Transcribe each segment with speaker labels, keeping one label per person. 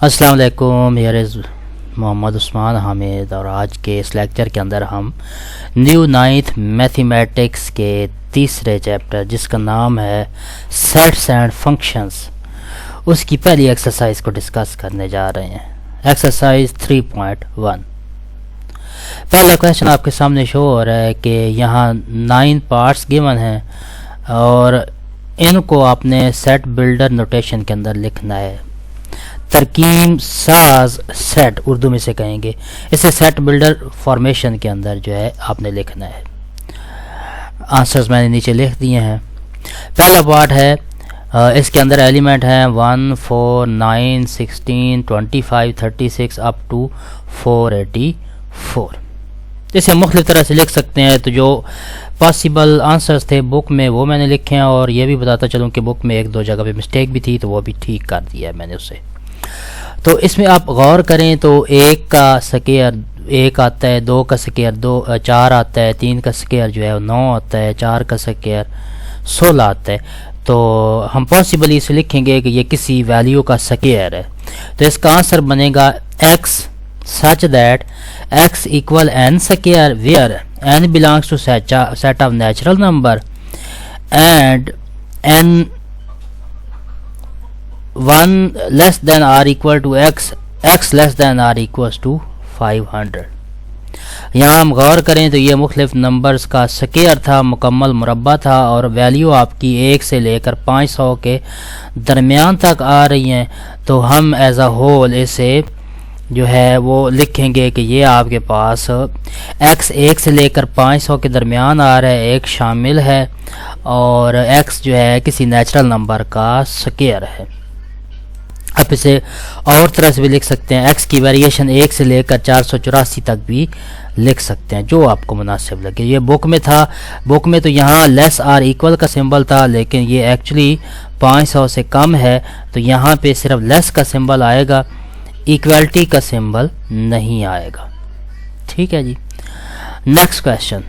Speaker 1: السلام علیکم، here is Muhammad Usman Hamid, اور آج کے اس لیکچر کے اندر ہم نیو نائنتھ میتھمیٹکس کے تیسرے چیپٹر جس کا نام ہے سیٹس اینڈ فنکشنز، اس کی پہلی ایکسرسائز کو ڈسکس کرنے جا رہے ہیں۔ ایکسرسائز 3.1۔ پہلا کویشچن آپ کے سامنے شو ہو رہا ہے کہ یہاں 9 پارٹس گیون ہیں اور ان کو آپ نے سیٹ بلڈر نوٹیشن کے اندر لکھنا ہے۔ ترکیب ساز سیٹ اردو میں سے کہیں گے، اسے سیٹ بلڈر فارمیشن کے اندر جو ہے آپ نے لکھنا ہے۔ آنسرز میں نے نیچے لکھ دیے ہیں۔ پہلا پارٹ ہے، اس کے اندر ایلیمنٹ ہیں 1 4 9 16 25 36 اپ ٹو 484۔ اسے مختلف طرح سے لکھ سکتے ہیں، تو جو پاسبل آنسرز تھے بک میں وہ میں نے لکھے ہیں، اور یہ بھی بتاتا چلوں کہ بک میں 1-2 جگہ پہ مسٹیک بھی تھی تو وہ بھی ٹھیک کر دیا ہے میں نے اسے۔ تو اس میں آپ غور کریں تو 1 کا سکیئر 1 آتا ہے، 2 کا سکیئر 4 آتا ہے، 3 کا سکیئر جو ہے 9 آتا ہے، 4 کا سکیئر 16 آتا ہے۔ تو ہم پاسبلی اسے لکھیں گے کہ یہ کسی ویلیو کا سکیئر ہے، تو اس کا آنسر بنے گا x such that x equal n square where n belongs to set of natural number and n 1 less than or equal to x less than or equals to 500۔ یہاں ہم غور کریں تو یہ مختلف نمبرز کا سکیئر تھا، مکمل مربع تھا، اور ویلیو آپ کی 1 سے لے کر 500 کے درمیان تک آ رہی ہیں، تو ہم ایز اے ہول اسے جو ہے وہ لکھیں گے کہ یہ آپ کے پاس x 1 سے لے کر 500 کے درمیان آ رہا ہے، 1 شامل ہے، اور x جو ہے کسی نیچرل نمبر کا سکیئر ہے۔ آپ اسے اور طرح سے بھی لکھ سکتے ہیں، x کی ویریشن 1 سے لے کر 484 تک بھی لکھ سکتے ہیں، جو آپ کو مناسب لگے۔ یہ بک میں تھا، بک میں تو یہاں لیس آر ایکول کا سمبل تھا، لیکن یہ ایکچولی 500 سے کم ہے، تو یہاں پہ صرف لیس کا سمبل آئے گا، ایکویلٹی کا سمبل نہیں آئے گا۔ ٹھیک ہے جی۔ Next question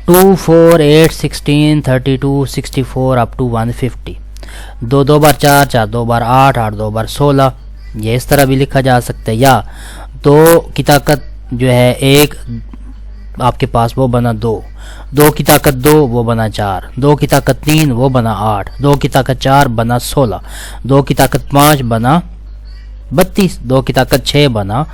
Speaker 1: 2 4 8 16 32 64 up to 150۔ 2 2 بار 4 4 2 بار 8 8 2 بار 16، یہ اس طرح بھی لکھا جا سکتا ہے، یا 2 کی طاقت جو ہے 1 آپ کے پاس وہ بنا 2، 2 کی طاقت 2 وہ بنا 4، 2 کی طاقت 3 وہ بنا 8، 2 کی طاقت 4 بنا 16، 2 کی طاقت 5 بنا 32، 2 کی طاقت 6 بنا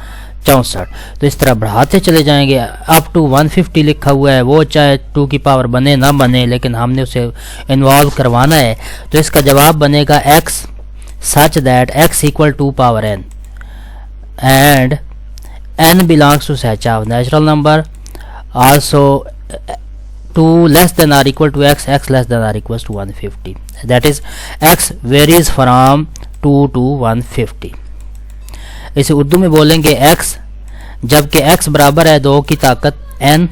Speaker 1: 64۔ تو اس طرح بڑھاتے چلے جائیں گے، اپ ٹو 150 لکھا ہوا ہے، وہ چاہے 2 کی پاور بنے نہ بنے، لیکن ہم نے اسے انوالو کروانا ہے، تو اس کا جواب بنے گا x such that x equal to power n and n belongs to set of natural number, also 2 less than or equal to x less than or equals to 150، that is x varies from 2 to 150۔ اسے اردو میں بولیں گے x جبکہ x برابر ہے 2 کی طاقت n،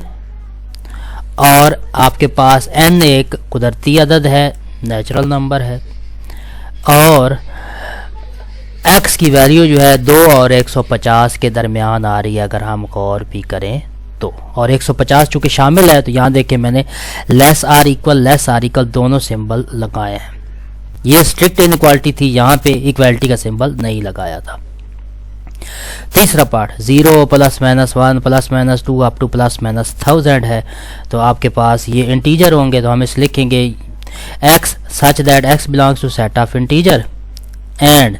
Speaker 1: اور آپ کے پاس n ایک قدرتی عدد ہے، نیچرل نمبر ہے، اور x کی ویلیو جو ہے 2 اور 150 کے درمیان آ رہی ہے اگر ہم غور بھی کریں تو، اور 150 چونکہ شامل ہے تو یہاں دیکھیں میں نے لیس آر ایکول دونوں سمبل لگائے ہیں۔ یہ اسٹرکٹ انیکوالٹی تھی، یہاں پہ ایکویلٹی کا سمبل نہیں لگایا تھا۔ تیسرا پارٹ 0 ± 1 ± 2 اپ ٹو ±1000 ہے، تو آپ کے پاس یہ انٹیجر ہوں گے، تو ہم اس لکھیں گے x such that x belongs to set of integer and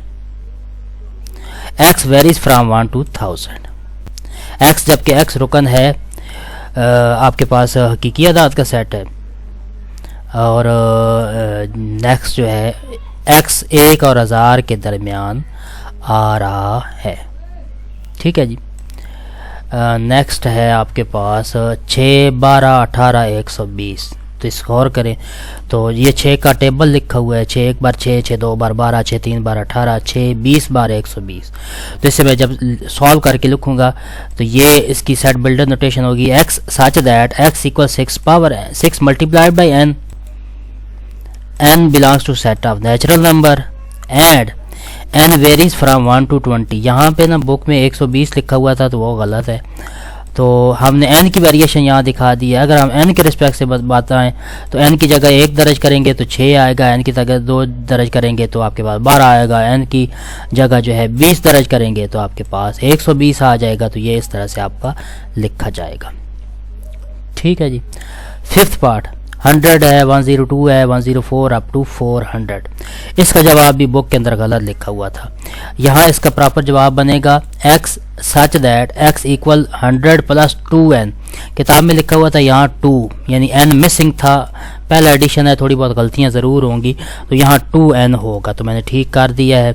Speaker 1: x varies from 1 to 1000۔ x جبکہ x رکن ہے آپ کے پاس حقیقی اعداد کا سیٹ ہے، اور نیکسٹ جو ہے x 1 اور 1000 کے درمیان آ رہا ہے۔ ٹھیک ہے جی۔ نیکسٹ ہے آپ کے پاس 6 12 18 120۔ تو اس غور کریں تو یہ 6 کا ٹیبل لکھا ہوا ہے، 6 1 بار 6 6 2 بار 12 6 3 بار 18 6 20 بار 120۔ تو اسے میں جب سالو کر کے لکھوں گا تو یہ اس کی سیٹ بلڈر نوٹیشن ہوگی x such that x equals 6 power 6 multiplied by n belongs to set of natural number and n varies from 1 to 20۔ یہاں پہ نا بک میں 120 لکھا ہوا تھا تو وہ غلط ہے، تو ہم نے n کی ویریشن یہاں دکھا دی ہے. اگر ہم n کے رسپیکٹ سے بتائیں تو n کی جگہ 1 درج کریں گے تو 6 آئے گا, n کی جگہ 2 درج کریں گے تو آپ کے پاس 12 آئے گا, n کی جگہ جو ہے 20 درج کریں گے تو آپ کے پاس 120 آ جائے گا. تو یہ اس طرح سے آپ کا لکھا جائے گا. ٹھیک ہے جی. 5th پارٹ 100 ہے, 102 ہے, 104 اپ ٹو 400. اس کا جواب بھی بک کے اندر غلط لکھا ہوا تھا. یہاں اس کا پراپر جواب بنے گا x such that x equal 100 plus 2n. کتاب میں لکھا ہوا تھا یہاں 2, یعنی n مسنگ تھا, پہلا ایڈیشن ہے, تھوڑی بہت غلطیاں ضرور ہوں گی, تو یہاں 2n ہوگا, تو میں نے ٹھیک کر دیا ہے.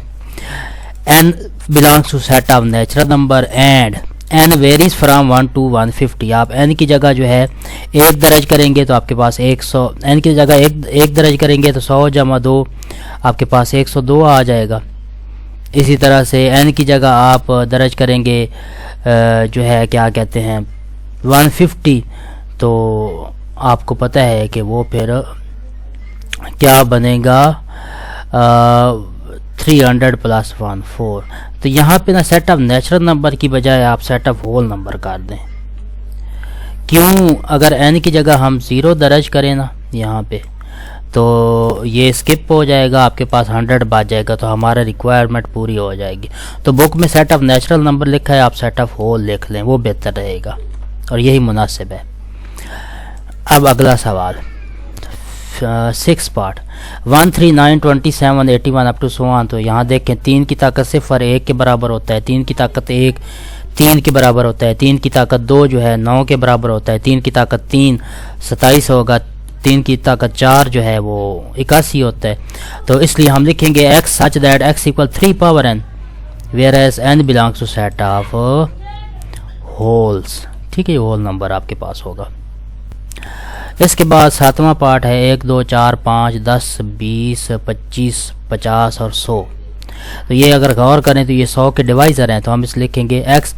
Speaker 1: n belongs to set of natural number and n varies from 1 to 150. آپ n کی جگہ جو ہے 1 درج کریں گے تو آپ کے پاس 100, n کی جگہ 1 درج کریں گے تو 100 جمع 2 آپ کے پاس 102 آ جائے گا. اسی طرح سے n کی جگہ آپ درج کریں گے جو ہے کیا کہتے ہیں 150, تو آپ کو پتہ ہے کہ وہ پھر کیا بنے گا 300 پلس 1 4. تو یہاں پہ نا سیٹ آف نیچرل نمبر کی بجائے آپ سیٹ آف ہول نمبر کر دیں. کیوں؟ اگر n کی جگہ ہم 0 درج کریں نا یہاں پہ تو یہ سکپ ہو جائے گا, آپ کے پاس 100 بچ جائے گا, تو ہمارا ریکوائرمنٹ پوری ہو جائے گی. تو بک میں سیٹ آف نیچرل نمبر لکھا ہے, آپ سیٹ آف ہول لکھ لیں, وہ بہتر رہے گا اور یہی مناسب ہے. اب اگلا سوال 6 part 1 3 9 27 81 up to so on. تو یہاں دیکھیں 3 کی طاقت 0 1 کے برابر ہوتا ہے, 3 کی طاقت 1 3 کے برابر ہوتا ہے, 3 کی طاقت 2 جو ہے 9 کے برابر ہوتا ہے, 3 کی طاقت 3 27 ہوگا, 3 کی طاقت 4 جو ہے وہ 81 ہوتا ہے. تو اس لیے ہم لکھیں گے x such that x equal 3 power n whereas n belongs to set of holes. ٹھیک ہے, یہ ہول نمبر آپ کے پاس ہوگا. اس کے بعد 7واں پارٹ ہے 1 2 4 5 10 20 25 50 اور 100. تو یہ اگر غور کریں تو یہ 100 کے ڈیوائزر ہیں, تو ہم اس لکھیں گے x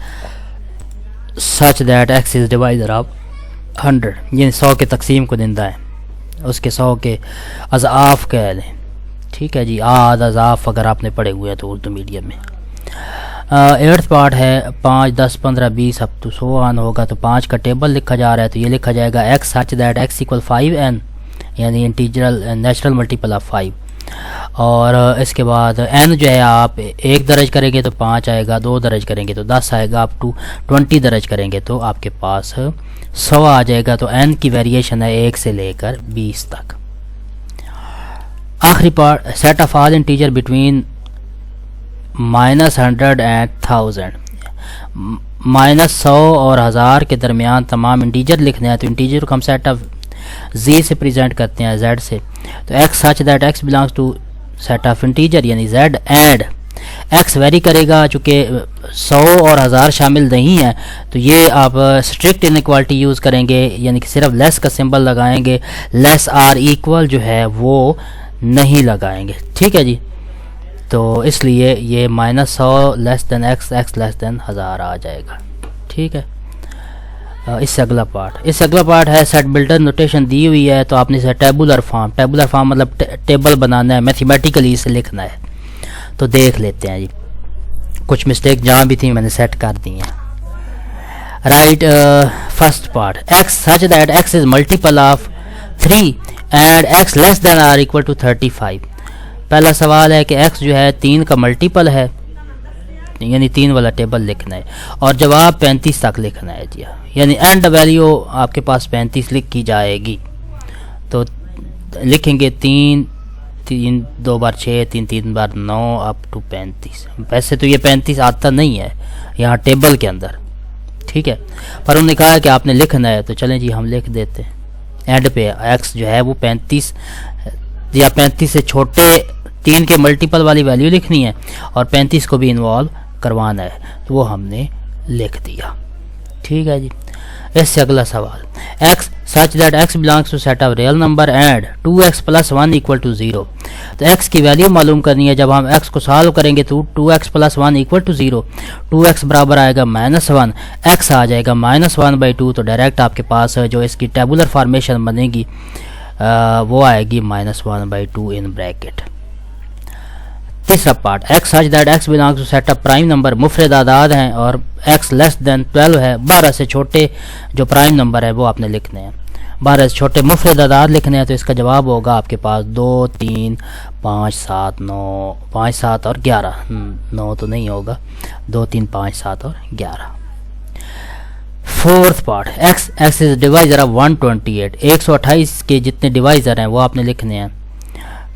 Speaker 1: such that x is divisor of 100, یعنی 100 کے تقسیم کو دندہ ہے, اس کے 100 کے اضعاف کہہ لیں. ٹھیک ہے جی, اضعاف اگر آپ نے پڑھے ہوئے ہیں تو اردو میڈیم میں. 8th پارٹ ہے 5 10 15 20 اپ ٹو so on ہوگا. تو 5 کا ٹیبل لکھا جا رہا ہے, تو یہ لکھا جائے گا x such that x equal 5n, یعنی انٹیجرل نیچرل ملٹیپل آف 5. اور اس کے بعد n جو ہے آپ 1 درج کریں گے تو 5 آئے گا, 2 درج کریں گے تو 10 آئے گا, اپ ٹو 20 درج کریں گے تو آپ کے پاس 100 آ جائے گا. تو n کی ویریشن ہے 1 سے لے کر 20 تک. آخری part set of all integer between -100 and 1000. -100 اور 1000 کے درمیان تمام انٹیجر لکھنے ہیں, تو انٹیجر کو ہم سیٹ آف z سے پریزنٹ کرتے ہیں, z سے. تو x such that x belongs to set of integer یعنی z and x ویری کرے گا, چونکہ 100 اور 1000 شامل نہیں ہیں تو یہ آپ اسٹرکٹ انیکوالٹی یوز کریں گے, یعنی کہ صرف لیس کا سمبل لگائیں گے, لیس آر ایکول جو ہے وہ نہیں لگائیں گے. ٹھیک ہے جی, تو اس لیے یہ -100 لیس دین x, x لیس دین 1000 آ جائے گا. ٹھیک ہے. اس سے اگلا پارٹ ہے سیٹ بلڈر نوٹیشن دی ہوئی ہے, تو آپ نے اسے ٹیبولر فارم مطلب ٹیبل بنانا ہے, میتھمیٹیکلی اسے لکھنا ہے. تو دیکھ لیتے ہیں جی, کچھ مسٹیک جہاں بھی تھیں میں نے سیٹ کر دی ہیں. Right first part x such that x is multiple of 3 and x less than or equal to 35. پہلا سوال ہے کہ x جو ہے 3 کا ملٹیپل ہے, یعنی 3 والا ٹیبل لکھنا ہے, اور جواب 35 تک لکھنا ہے جی, یعنی اینڈ ویلیو آپ کے پاس 35 لکھی جائے گی. تو لکھیں گے 3 3 2 بار 6 3 3 بار 9 اپ ٹو 35. ویسے تو یہ 35 آتا نہیں ہے یہاں ٹیبل کے اندر, ٹھیک ہے, پر انہوں نے کہا کہ آپ نے لکھنا ہے, تو چلیں جی ہم لکھ دیتے ہیں. اینڈ پہ x جو ہے وہ 35 یا 35 سے چھوٹے 3 کے ملٹیپل والی ویلیو لکھنی ہے, اور 35 کو بھی انوالو کروانا ہے, تو وہ ہم نے لکھ دیا. ٹھیک ہے جی. اس سے اگلا سوال x such that x belongs to set of real number and 2x plus 1 equal to 0. تو x کی ویلیو معلوم کرنی ہے. جب ہم x کو سالو کریں گے تو 2x plus 1 equal to 0, 2x برابر آئے گا -1, x آ جائے گا -1/2. تو ڈائریکٹ آپ کے پاس جو اس کی ٹیبولر فارمیشن بنے گی وہ آئے گی -1/2 ان بریکٹ. تیسرا part x such that x belongs to set up prime number مفرد اعداد ہیں اور ایکس لیس دین 12 ہے. 12 سے چھوٹے جو پرائم نمبر ہے وہ آپ نے لکھنے ہیں. 12 سے چھوٹے مفرد اعداد لکھنے ہیں تو اس کا جواب ہوگا آپ کے پاس 2 3 5 7 9 5 7 اور 11. 9 تو نہیں ہوگا. 2 3 5 7 اور 11. Fourth part x is divisor of 128. 128 کے جتنے ڈیوائزر ہیں وہ آپ نے لکھنے ہیں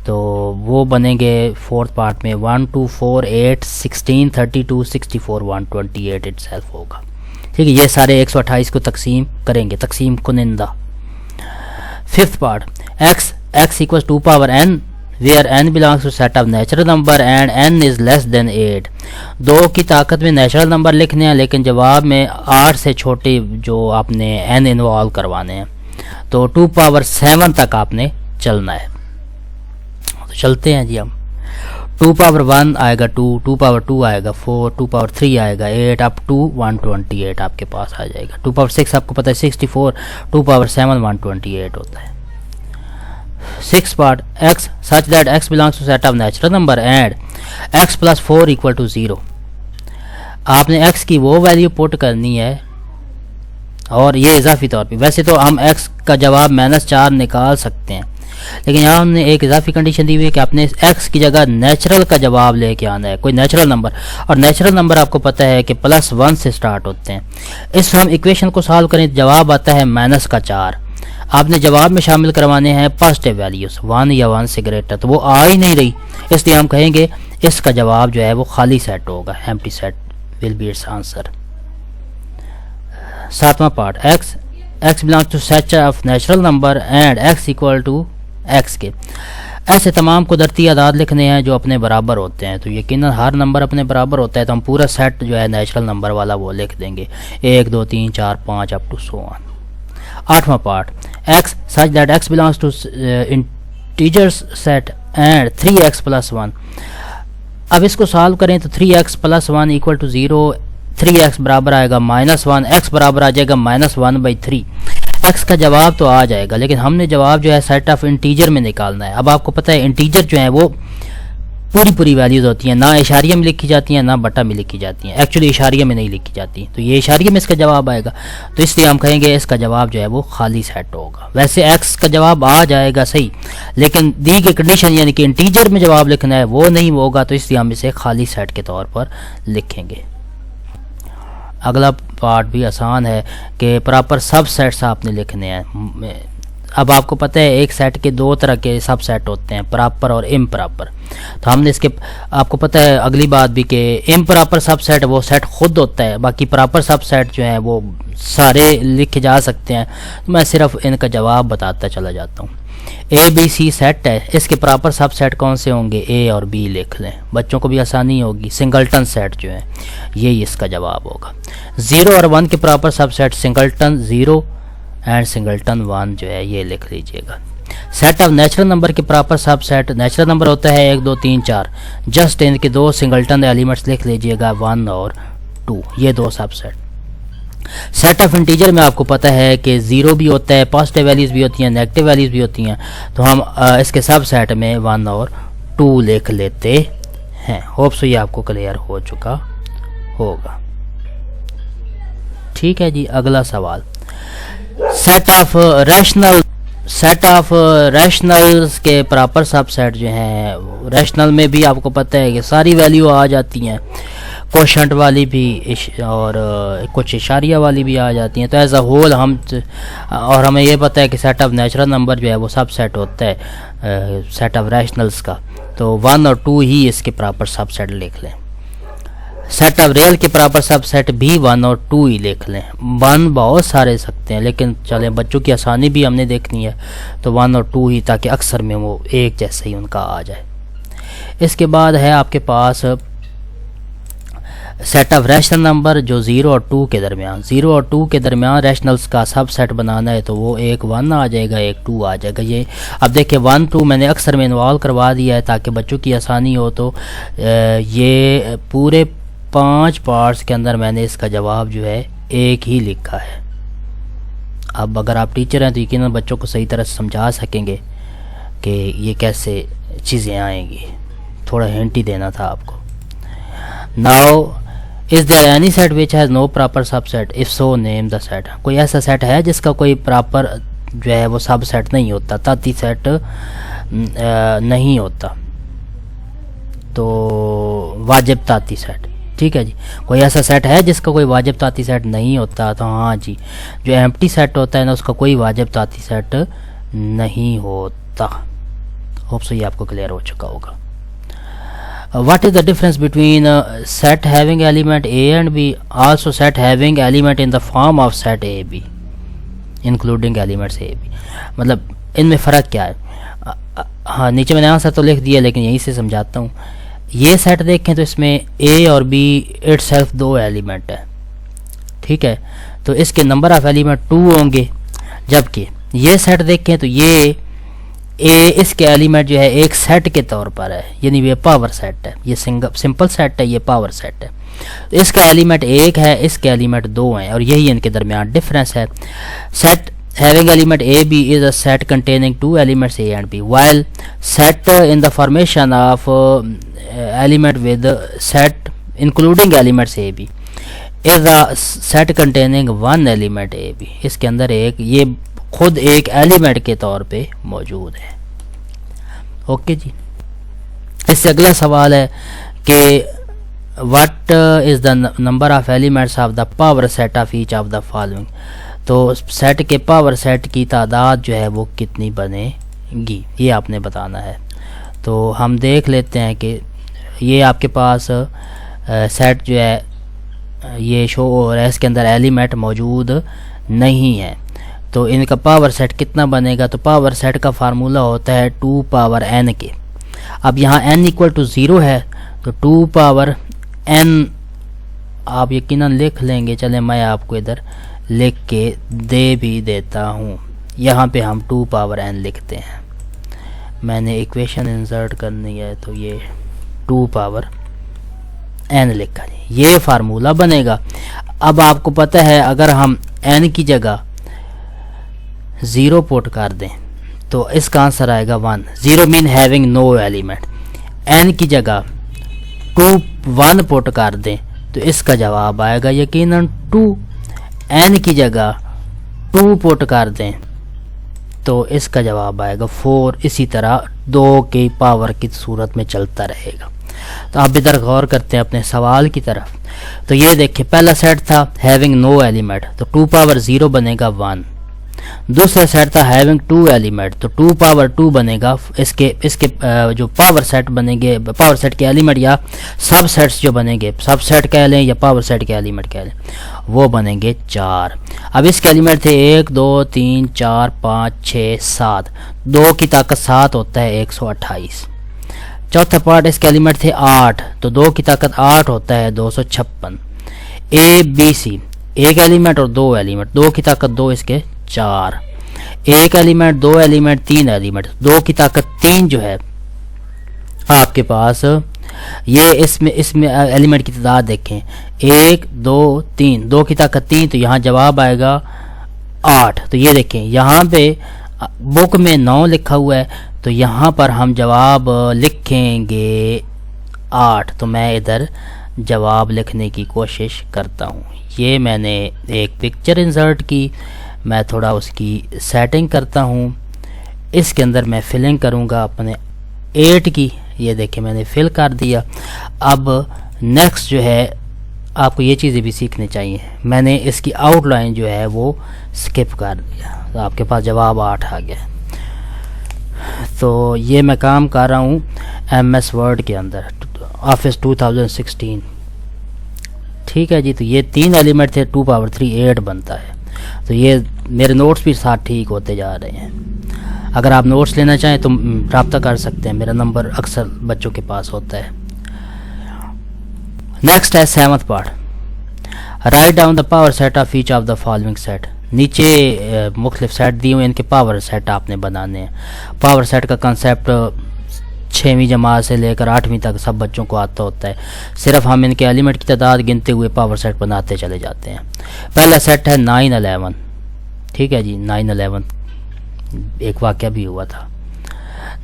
Speaker 1: تو وہ بنیں گے فورتھ پارٹ میں 1 2 4 8 16 32 64 128 اٹ سیلف ہوگا. ٹھیک ہے, یہ سارے 128 کو تقسیم کریں گے, تقسیم کنندہ. Fifth part x equals 2 power n where n belongs to set of natural number and n is less than 8. 2 کی طاقت میں نیچرل نمبر لکھنے ہیں لیکن جواب میں 8 سے چھوٹے جو آپ نے n انوالو کروانے ہیں تو 2 پاور 7 تک آپ نے چلنا ہے. تو چلتے ہیں جی ہم. 2 پاور 1 آئے گا 2, 2 پاور 2 آئے گا 4, 2 پاور 3 آئے گا 8 اپ ٹو 128 آپ کے پاس آ جائے گا. 2 پاور 6 آپ کو پتہ ہے 64, 2 پاور 7 128 ہوتا ہے. 6 part x such that x belongs to set of natural number and x plus 4 equal to 0. آپ نے x کی وہ ویلیو پٹ کرنی ہے اور یہ اضافی طور پہ. ویسے تو ہم x کا جواب -4 نکال سکتے ہیں لیکن یہاں ہم نے ایک اضافی کنڈیشن دی ہوئی ہے کہ آپ نے x کی جگہ نیچرل کا جواب لے کے آنا ہے, کوئی نیچرل نمبر. اور نیچرل نمبر آپ کو پتہ ہے کہ +1 سے سٹارٹ ہوتے ہیں. اس ہم ایکویشن کو سالو کریں جواب آتا ہے -4. آپ نے جواب میں شامل کروانے ہیں پازیٹیو ویلیوز 1 یا 1 سے گریٹر, تو وہ آ ہی نہیں رہی, اس لیے ہم کہیں گے اس کا جواب جو ہے وہ خالی سیٹ ہوگا. Empty set will be its answer. 7واں part x belongs to set of natural number and x equal to x کے. ایسے تمام قدرتی اعداد لکھنے ہیں جو اپنے برابر ہوتے ہیں, تو یقیناً ہر نمبر اپنے برابر ہوتا ہے تو ہم پورا سیٹ جو ہے نیچرل نمبر والا وہ لکھ دیں گے 1 2 3 4 5 اپ ٹو سو آن. 8واں part x such that x belongs to integers set and 3x + 1. اب اس کو سالو کریں تو 3x + 1 ایکول ٹو 0. 3x برابر آئے گا -1, x برابر آ جائے گا -1/3. x کا جواب تو آ جائے گا لیکن ہم نے جواب جو ہے سیٹ آف انٹیجر میں نکالنا ہے. اب آپ کو پتہ ہے انٹیجر جو ہیں وہ پوری ویلیوز ہوتی ہیں, نہ اشاریہ میں لکھی جاتی ہیں نہ بٹا میں لکھی جاتی ہیں. ایکچولی اشاریہ میں نہیں لکھی جاتی, تو یہ اشاریہ میں اس کا جواب آئے گا, تو اس لیے ہم کہیں گے اس کا جواب جو ہے وہ خالی سیٹ ہوگا. ویسے ایکس کا جواب آ جائے گا صحیح, لیکن دی گئی کنڈیشن یعنی کہ انٹیجر میں جواب لکھنا ہے وہ نہیں ہوگا, تو اس لیے ہم اسے خالی سیٹ کے طور پر لکھیں گے. اگلا پارٹ بھی آسان ہے کہ پراپر سب سیٹس آپ نے لکھنے ہیں. اب آپ کو پتہ ہے ایک سیٹ کے 2 طرح کے سب سیٹ ہوتے ہیں, پراپر اور امپراپر. تو ہم نے اس کے آپ کو پتہ ہے اگلی بات بھی کہ امپراپر سب سیٹ وہ سیٹ خود ہوتا ہے, باقی پراپر سب سیٹ جو ہیں وہ سارے لکھے جا سکتے ہیں. میں صرف ان کا جواب بتاتا چلا جاتا ہوں. ABC سیٹ ہے, اس کے پراپر سب سیٹ کون سے ہوں گے, A اور B لکھ لیں, بچوں کو بھی آسانی ہوگی. سنگلٹن سیٹ جو ہے یہی اس کا جواب ہوگا. 0 اور 1 کے proper subset singleton 0 and singleton 1 جو ہے یہ لکھ لیجئے گا. سیٹ آف نیچرل نمبر کے proper subset natural number ہوتا ہے 1 2 3 4, جسٹ ان کے 2 سنگلٹن ایلیمنٹس لکھ لیجئے گا 1 اور 2, یہ 2 سب سیٹ. سیٹ آف انٹیجر میں آپ کو پتہ ہے کہ 0 بھی ہوتا ہے, پازیٹیو ویلیوز بھی ہوتی ہیں, نیگیٹو ویلیوز بھی ہوتی ہیں, تو ہم اس کے سب سیٹ میں 1 اور 2 لکھ لیتے ہیں. ہوپ سو یہ آپ کو کلیئر ہو چکا ہوگا. ٹھیک ہے جی, اگلا سوال سیٹ آف ریشنلز کے پراپر سب سیٹ جو ہیں, ریشنل میں بھی آپ کو پتہ ہے کہ ساری ویلیو آ جاتی ہیں, کوشنٹ والی بھی اور کچھ اشاریہ والی بھی آ جاتی ہیں. تو ایز اے ہول ہم اور ہمیں یہ پتہ ہے کہ سیٹ آف نیچرل نمبر جو ہے وہ سب سیٹ ہوتا ہے سیٹ آف ریشنلز کا, تو 1 اور 2 ہی اس کے پراپر سب سیٹ لکھ لیں. سیٹ آف ریئل کے پراپر سب سیٹ بھی 1 اور 2 ہی لکھ لیں. 1 بہت سارے سکتے ہیں لیکن چلیں بچوں کی آسانی بھی ہم نے دیکھنی ہے, تو 1 اور 2 ہی, تاکہ اکثر میں وہ ایک جیسے ہی ان کا آ جائے. اس کے بعد ہے آپ کے پاس سیٹ آف ریشنل نمبر جو 0 اور 2 کے درمیان, 0 اور 2 کے درمیان ریشنلز کا سب سیٹ بنانا ہے, تو وہ ایک 1 آ جائے گا ایک 2 آ جائے گا. یہ اب دیکھیں 1 2 میں نے اکثر میں انوالو کروا دیا ہے تاکہ بچوں کی آسانی ہو. تو یہ پورے 5 پارٹس کے اندر میں نے اس کا جواب جو ہے ایک ہی لکھا ہے. اب اگر آپ ٹیچر ہیں تو یقیناً بچوں کو صحیح طرح سے سمجھا سکیں گے کہ یہ کیسے چیزیں آئیں گی. تھوڑا ہنٹ ہی دینا تھا آپ کو. Now is there any set which has no proper subset? If so name the set. کوئی ایسا سیٹ ہے جس کا کوئی پراپر جو ہے وہ سب سیٹ نہیں ہوتا، تاتی سیٹ نہیں ہوتا، تو واجب تاتی سیٹ. ٹھیک ہے جی، کوئی ایسا سیٹ ہے جس کا کوئی واجب تاتی سیٹ نہیں ہوتا؟ تو ہاں جی، جو ایمپٹی سیٹ ہوتا ہے نا اس کا کوئی واجب تاتی سیٹ نہیں ہوتا. ہوپ سو یہ آپ کو کلیئر ہو چکا ہوگا. What is the difference between set having element A and B, also set having element in the form of set A B including elements A B؟ مطلب ان میں فرق کیا ہے؟ ہاں نیچے میں نے آنسر تو لکھ دیا لیکن یہیں سے سمجھاتا ہوں. یہ سیٹ دیکھیں تو اس میں A اور B اٹ سیلف 2 ایلیمنٹ ہے. ٹھیک ہے، تو اس کے نمبر آف ایلیمنٹ 2 ہوں گے، جبکہ یہ سیٹ دیکھیں تو یہ اس کے ایلیمنٹ جو ہے ایک سیٹ کے طور پر ہے، یعنی یہ پاور سیٹ ہے. یہ سمپل سیٹ ہے، یہ پاور سیٹ ہے. اس کا ایلیمنٹ 1 ہے، اس کے ایلیمنٹ 2 ہیں، اور یہی ان کے درمیان ڈفرینس ہے. Set having element A B is a set containing 2 elements A and B, while set in the formation of element with set including elements A B is a set containing 1 element A B. اس کے اندر یہ خود ایک element کے طور پہ موجود ہے. Okay جی، اس سے اگلا سوال ہے کہ what is the number of elements of the power set of each of the following؟ تو سیٹ کے پاور سیٹ کی تعداد جو ہے وہ کتنی بنے گی، یہ آپ نے بتانا ہے. تو ہم دیکھ لیتے ہیں کہ یہ آپ کے پاس سیٹ جو ہے یہ شو ہو رہا ہے، اس کے اندر ایلیمنٹ موجود نہیں ہے. تو ان کا پاور سیٹ کتنا بنے گا؟ تو پاور سیٹ کا فارمولہ ہوتا ہے 2 پاور n کے. اب یہاں n ایکول ٹو 0 ہے تو 2 پاور n آپ یقیناً لکھ لیں گے. چلیں میں آپ کو ادھر لکھ کے دے بھی دیتا ہوں. یہاں پہ ہم 2 پاور n لکھتے ہیں. میں نے ایکویشن انسرٹ کرنی ہے تو یہ 2 پاور n لکھا جائے، یہ فارمولہ بنے گا. اب آپ کو پتہ ہے اگر ہم n کی جگہ 0 پٹ کر دیں تو اس کا آنسر آئے گا 1. 0 مین ہیونگ نو ایلیمنٹ. n کی جگہ 1 پٹ کر دیں تو اس کا جواب آئے گا یقیناً 2. n کی جگہ 2 پٹ کر دیں تو اس کا جواب آئے گا 4. اسی طرح 2 کی پاور کی صورت میں چلتا رہے گا. تو آپ ادھر غور کرتے ہیں اپنے سوال کی طرف. تو یہ دیکھیں پہلا سیٹ تھا ہیونگ نو ایلیمنٹ تو 2 پاور 0 بنے گا 1. دوسرا سیٹ تھا ہیونگ 2 ایلیمنٹ تو 2 پاور 2 بنے گا. اس کے جو پاور سیٹ بنیں گے، پاور سیٹ کے ایلیمنٹ یا سب سیٹس جو بنیں گے، سب سیٹ کہہ لیں یا پاور سیٹ کے ایلیمنٹ کہہ لیں، وہ بنیں گے 4. اب اس کے ایلیمنٹ تھے 1 2 3 4 5 6 7. 2 کی طاقت 7 ہوتا ہے 128. چوتھا پارٹ اس کے ایلیمنٹ تھے 8 تو 2 کی طاقت 8 ہوتا ہے 256. اے بی سی ایک ایلیمنٹ اور 2 ایلیمنٹ، 2 کی طاقت 2 اس کے 4. ایک ایلیمنٹ 2 ایلیمنٹ 3 ایلیمنٹ، 2 کی طاقت 3 جو ہے آپ کے پاس یہ اس میں ایلیمنٹ کی تعداد دیکھیں 1 2 3، 2 کی طاقت 3 تو یہاں جواب آئے گا 8. تو یہ دیکھیں یہاں پہ بک میں 9 لکھا ہوا ہے تو یہاں پر ہم جواب لکھیں گے 8. تو میں ادھر جواب لکھنے کی کوشش کرتا ہوں. یہ میں نے ایک پکچر انسرٹ کی، میں تھوڑا اس کی سیٹنگ کرتا ہوں. اس کے اندر میں فلنگ کروں گا اپنے 8 کی. یہ دیکھیں میں نے فل کر دیا. اب نیکسٹ جو ہے آپ کو یہ چیزیں بھی سیکھنی چاہیے. میں نے اس کی آؤٹ لائن جو ہے وہ سکپ کر دیا تو آپ کے پاس جواب 8 آ گیا. تو یہ میں کام کر رہا ہوں ایم ایس ورڈ کے اندر، آفس 2016. ٹھیک ہے جی، تو یہ 3 ایلیمنٹ تھے 2 پاور 3 8 بنتا ہے. تو یہ میرے نوٹس بھی ساتھ ٹھیک ہوتے جا رہے ہیں. اگر آپ نوٹس لینا چاہیں تو رابطہ کر سکتے ہیں، میرا نمبر اکثر بچوں کے پاس ہوتا ہے. نیکسٹ ہے 7th part. Write down the power set of H of the following set. نیچے مختلف سیٹ دیے ہوئے، ان کے پاور سیٹ آپ نے بنانے ہیں. پاور سیٹ کا کنسیپٹ 6ویں جماعت سے لے کر 8ویں تک سب بچوں کو آتا ہوتا ہے. صرف ہم ان کے ایلیمنٹ کی تعداد گنتے ہوئے پاور سیٹ بناتے چلے جاتے ہیں. پہلا سیٹ ہے 9 11. ٹھیک ہے جی، 9 11 ایک واقعہ بھی ہوا تھا.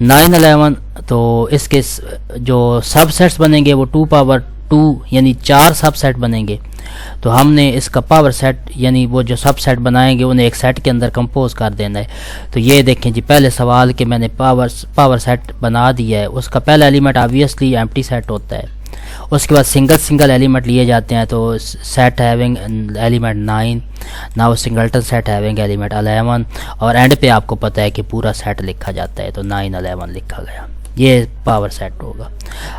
Speaker 1: 911 تو اس کے جو سب سیٹس بنیں گے وہ 2 پاور 2 یعنی 4 سب سیٹ بنیں گے. تو ہم نے اس کا پاور سیٹ یعنی وہ جو سب سیٹ بنائیں گے انہیں ایک سیٹ کے اندر کمپوز کر دینا ہے. تو یہ دیکھیں جی پہلے سوال کہ میں نے پاور سیٹ بنا دیا ہے. اس کا پہلا ایلیمنٹ آبویسلی ایمپٹی سیٹ ہوتا ہے. اس کے بعد سنگل ایلیمنٹ لیے جاتے ہیں. تو set having element 9 now singleton set having element 11 اور اینڈ پہ آپ کو پتہ ہے کہ پورا سیٹ لکھا جاتا ہے. تو 9 11 لکھا گیا. یہ پاور سیٹ ہوگا.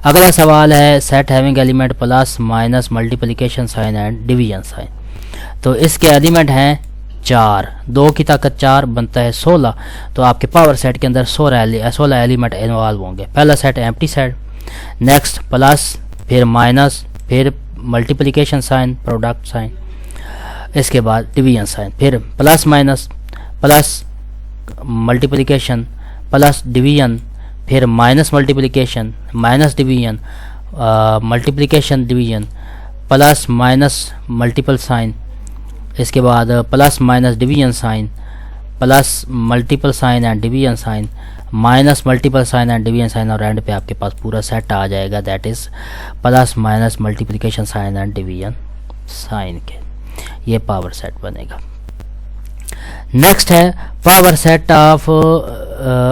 Speaker 1: اگلا سوال ہے set having element plus minus multiplication sign and division sign. تو اس کے ایلیمنٹ ہیں 4. 2 کی طاقت 4 بنتا ہے 16. تو آپ کے پاور سیٹ کے اندر 16 ایلیمنٹ انوالو ہوں گے. پہلا set empty set, next plus, پھر مائنس, پھر ملٹیپلیکیشن سائن پروڈکٹ سائن, اس کے بعد ڈویژن سائن, پھر plus minus plus multiplication plus division, پھر minus multiplication minus division multiplication division plus minus multiple sign, اس کے بعد plus minus division sign plus multiple sign and division sign minus multiple sign and division sign اور end پہ آپ کے پاس پورا سیٹ آ جائے گا. That is plus minus multiplication sign and division sign کے. یہ پاور سیٹ بنے گا. نیکسٹ ہے پاور سیٹ آف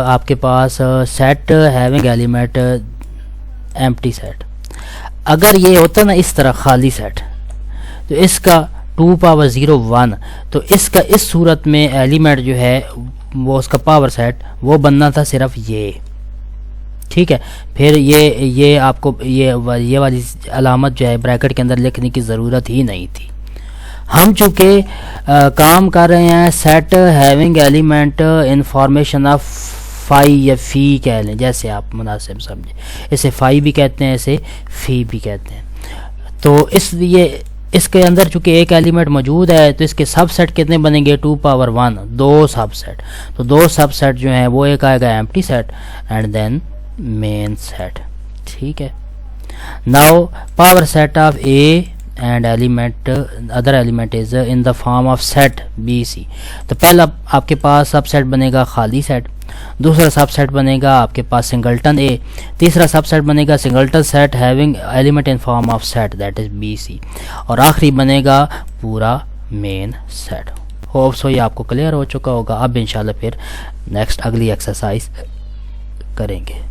Speaker 1: آپ کے پاس set having element empty set. اگر یہ ہوتا نا اس طرح خالی سیٹ تو اس کا 2 پاور 0 1 تو اس کا اس صورت میں ایلیمنٹ جو ہے وہ اس کا پاور سیٹ وہ بننا تھا صرف یہ. ٹھیک ہے, پھر یہ آپ کو یہ والی علامت جو ہے بریکٹ کے اندر لکھنے کی ضرورت ہی نہیں تھی. ہم چونکہ کام کر رہے ہیں set having element information of phi یا فی کہہ لیں جیسے آپ مناسب سمجھیں. اسے فائی بھی کہتے ہیں, اسے فی بھی کہتے ہیں. تو اس لیے اس کے اندر چونکہ ایک ایلیمنٹ موجود ہے تو اس کے سب سیٹ کتنے بنیں گے 2 پاور 1 2 سب سیٹ. تو 2 سب سیٹ جو ہیں وہ ایک آئے گا empty set and then main set. ٹھیک ہے. Now power set of A and element other element is in the form of set B C. تو پہلا آپ کے پاس سب سیٹ بنے گا خالی سیٹ, دوسرا سب سیٹ بنے گا آپ کے پاس سنگلٹن اے, تیسرا سب سیٹ بنے گا singleton set having element in form of set that is B C, اور آخری بنے گا پورا مین سیٹ. ہوپ سو یہ آپ کو کلیئر ہو چکا ہوگا. اب انشاءاللہ پھر نیکسٹ اگلی ایکسرسائز کریں گے.